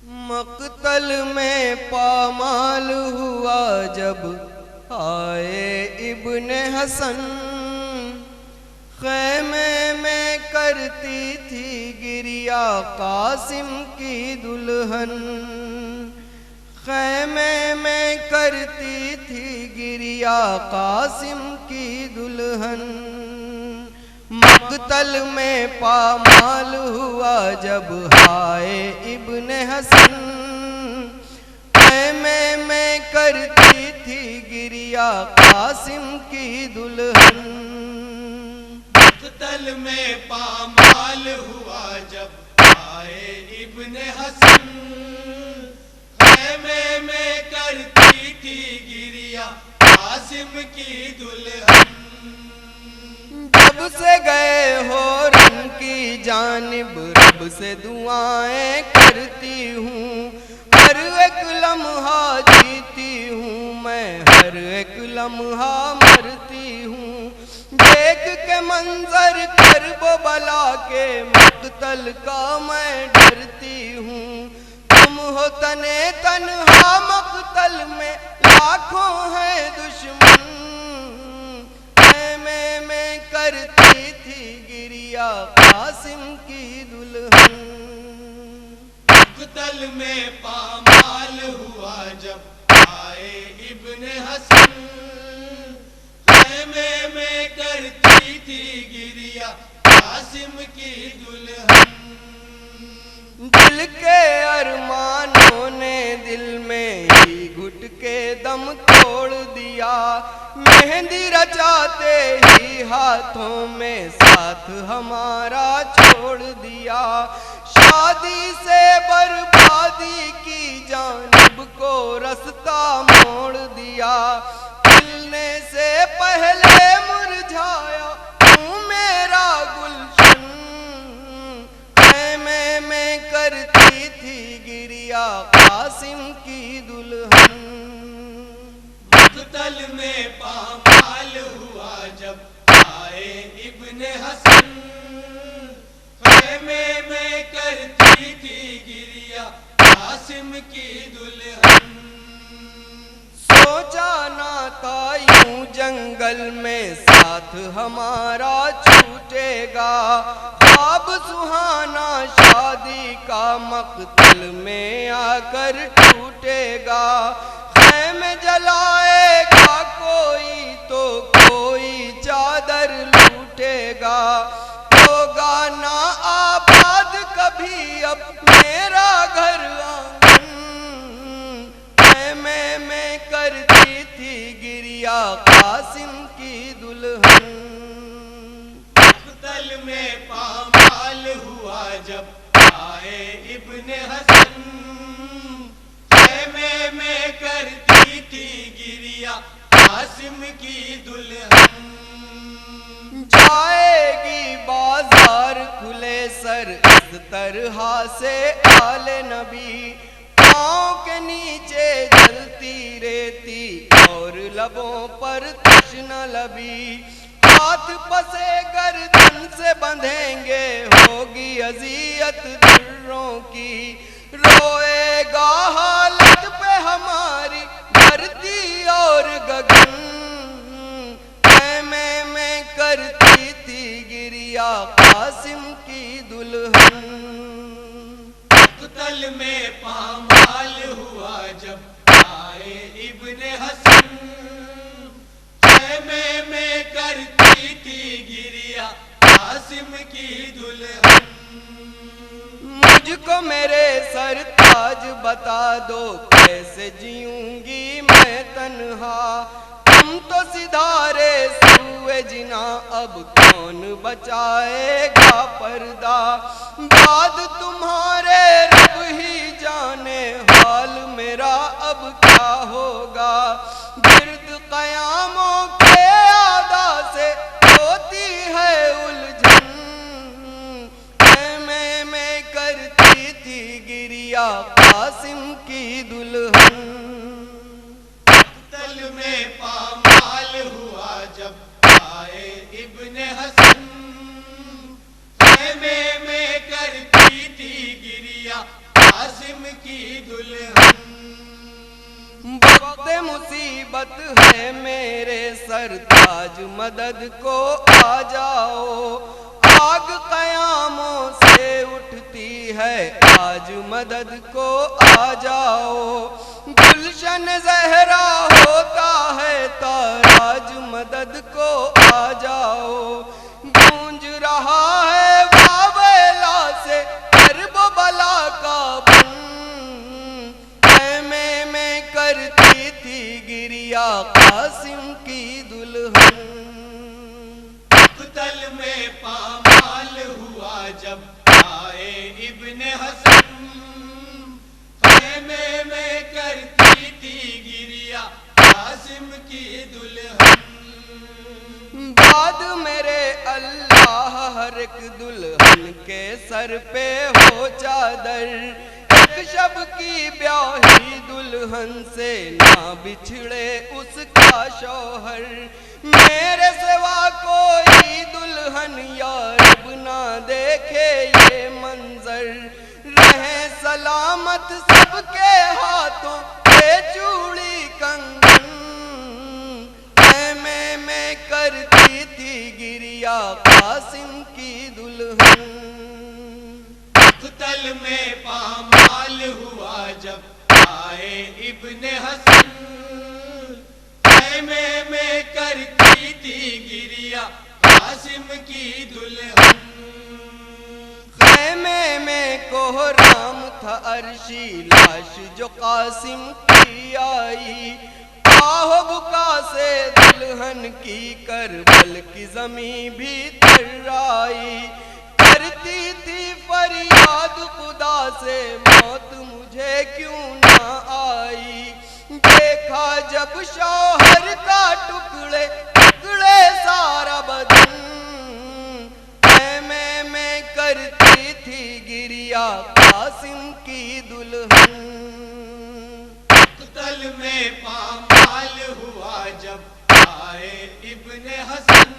مقتل میں پامال ہوا جب آئے ابن حسن، خیمے میں کرتی تھی گریا قاسم کی دلہن، خیمے میں کرتی تھی گریا قاسم کی دلہن، مقتل میں پامال ہوا جب آئے ابن حسن، خیمے میں کرتی تھی گریا قاسم کی دلہن، مقتل میں پامال ہوا جب آئے ابن حسن، خیمے میں کرتی تھی گریا قاسم کی دلہن، جب سے گئے ہو رن کی جانب رب سے دعائیں کرتی ہوں، ہر ایک لمحہ جیتی ہوں میں، ہر ایک لمحہ مرتی ہوں، دیکھ کے منظر کرب و بلا کے مقتل کا میں ڈرتی ہوں، تم ہو تنے تنہا مقتل میں لاکھوں ہیں دشمن، میں کرتی تھی گریا قاسم کی دلہن، مقتل میں پامال ہوا جب آئے ابن حسن، خیمے میں کرتی تھی گریا قاسم کی دلہن، دل کے ارمانوں نے دل میں ہی گھٹ کے دم توڑ دیا، مہندی رچاتے ہی ہاتھوں میں ساتھ ہمارا چھوڑ دیا، شادی سے بربادی کی جانب کو رستہ موڑ دیا، کھلنے سے پہلے مرجھایا تم میرا گلشن، خیمے میں کرتی تھی گریا قاسم کی دلہن، مقتل میں پامال ہوا جب آئے ابن حسن، خیمے میں کرتی تھی گریا قاسم کی دلہن، سوچا نہ تھا یوں جنگل میں ساتھ ہمارا چھوٹے گا، خواب سہانا شادی کا مقتل میں آ کر ٹوٹے گا، خیمے جلائے گا کوئی تو کوئی چادر لوٹے گا، ہوگا نہ آباد کبھی اب میرا گھر آنگن، خیمے میں کرتی تھی گریا قاسم کی دلہن، مقتل میں پامال ہوا جب آئے ابن حسن، خیمے میں کرتی تھی گریا قاسم کی دلہن، جائے گی بازار کھلے سر اس طرح سے آل نبی، پاؤں کے نیچے جلتی رہتی اور لبوں پر تشنہ لبی، ہاتھ پسے گردن سے بندھیں گے ہوگی اذیت دروں کی، روئے گا حالت پہ ہماری دھرتی اور گگن، خیمے میں کرتی تھی گریا قاسم کی دلہن، مقتل میں پامال ہوا جب آئے ابن حسن، خیمے میں کرتی تھی گریا قاسم کی دلہن، مجھ کو میرے سرتاج بتا دو کیسے جیوں گی میں تنہا، تم تو سدھارے سوئے جنا اب کون بچائے گا پردہ، بعد تمہارے رب ہی جانے حال میرا اب کیا ہوگا، گرد قیاموں کے اعدا سے ہوتی ہے الجھن، خیمے میں کرتی تھی گریا قاسم کی دلہن، مقتل میں پامال ہوا جب آئے ابن حسن، خیمے میں کرتی تھی گریا قاسم کی اے میرے سرتاج مدد کو آ جاؤ، آگ قیاموں سے اٹھتی ہے آج مدد کو آ جاؤ، گلشن زہرا ہوتا ہے تاراج مدد کو آ جاؤ، گونج رہا ہے واویلا سے کرب و بلا کا بن، خیمے میں کرتی تھی گریا قاسم کی دلہن، مقتل میں پامال ہوا جب آئے ابن حسن، خیمے میں کرتی تھی گریا قاسم کی دلہن، بعد میرے اللہ ہر ایک دلہن کے سر پہ ہو چادر، ایک شب کی بیاہی دلہن سے نہ بچھڑے اس کا شوہر، میرے سوا کوئی دلہن یا رب نہ دیکھے یہ منظر، رہیں سلامت سب کے ہاتھوں پہ چوڑی کنگن، خیمے میں کرتی تھی گریا قاسم کی دلہن، مقتل میں پامال ہوا جب آئے ابن حسن، خیمے میں کرتی تھی گریا قاسم کی دلہن، خیمے میں کوہرام تھا عرشی لاش جو قاسم کی آئی، آہ بکا سے دلہن کی کربل کی زمین بھی تر آئی، کرتی تھی فریاد خدا سے موت مجھے کیوں نہ آئی، دیکھا جب شوہر کا ٹکڑے ٹکڑے سارا بدن، خیمے میں کرتی تھی گریا قاسم کی دلہن، مقتل میں پامال ہوا جب آئے ابن حسن،